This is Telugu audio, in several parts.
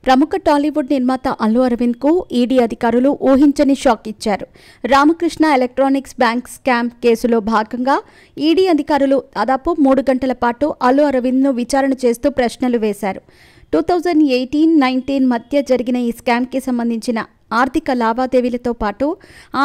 ప్రముఖ టాలీవుడ్ నిర్మాత అల్లు అరవింద్కు ఈడీ అధికారులు ఊహించని షాక్ ఇచ్చారు. రామకృష్ణ ఎలక్ట్రానిక్స్ బ్యాంక్ స్కామ్ కేసులో భాగంగా ఈడీ అధికారులు దాదాపు 3 గంటల పాటు అల్లు అరవింద్ను విచారణ చేస్తూ ప్రశ్నలు వేశారు. 2018-19 మధ్య జరిగిన ఈ స్కామ్కి సంబంధించిన ఆర్థిక లావాదేవీలతో పాటు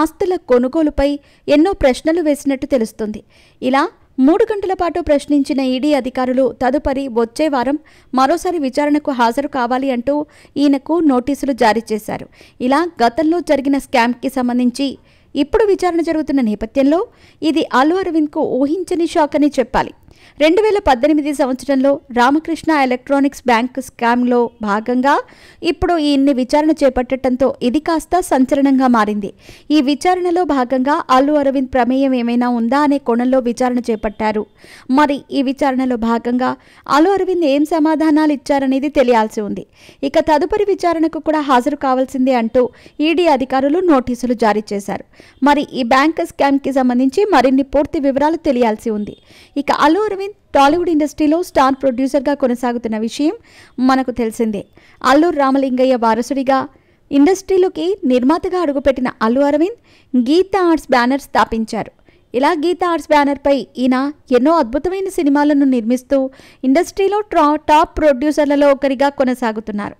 ఆస్తుల కొనుగోలుపై ఎన్నో ప్రశ్నలు వేసినట్టు తెలుస్తుంది. ఇలా 3 గంటల పాటు ప్రశ్నించిన ఈడీ అధికారులు తదుపరి వచ్చే వారం మరోసారి విచారణకు హాజరు కావాలి అంటూ ఈయనకు నోటీసులు జారీ చేశారు. ఇలా గతంలో జరిగిన స్కామ్కి సంబంధించి ఇప్పుడు విచారణ జరుగుతున్న నేపథ్యంలో ఇది అల్లు అరవింద్కు ఊహించని షాక్ అని చెప్పాలి. 2018 సంవత్సరంలో రామకృష్ణ ఎలక్ట్రానిక్స్ బ్యాంక్ స్కామ్లో భాగంగా ఇప్పుడు ఈయన్ని విచారణ చేపట్టడంతో ఇది కాస్త సంచలనంగా మారింది. ఈ విచారణలో భాగంగా అల్లు అరవింద్ ప్రమేయం ఏమైనా ఉందా అనే కోణంలో విచారణ చేపట్టారు. మరి ఈ విచారణలో భాగంగా అల్లు అరవింద్ ఏం సమాధానాలు ఇచ్చారనేది తెలియాల్సి ఉంది. ఇక తదుపరి విచారణకు కూడా హాజరు కావాల్సిందే అంటూ ఈడీ అధికారులు నోటీసులు జారీ చేశారు. మరి ఈ బ్యాంక్ స్కామ్కి సంబంధించి మరిన్ని పూర్తి వివరాలు తెలియాల్సి ఉంది. ఇక అల్లు అరవింద్ టాలీవుడ్ ఇండస్ట్రీలో స్టార్ ప్రొడ్యూసర్గా కొనసాగుతున్న విషయం మనకు తెలిసిందే. అల్లూరు రామలింగయ్య వారసుడిగా ఇండస్ట్రీలోకి నిర్మాతగా అడుగుపెట్టిన అల్లు అరవింద్ గీతా ఆర్ట్స్ బ్యానర్ స్థాపించారు. ఇలా గీతా ఆర్ట్స్ బ్యానర్పై ఈయన ఎన్నో అద్భుతమైన సినిమాలను నిర్మిస్తూ ఇండస్ట్రీలో టాప్ ప్రొడ్యూసర్లలో ఒకరిగా కొనసాగుతున్నారు.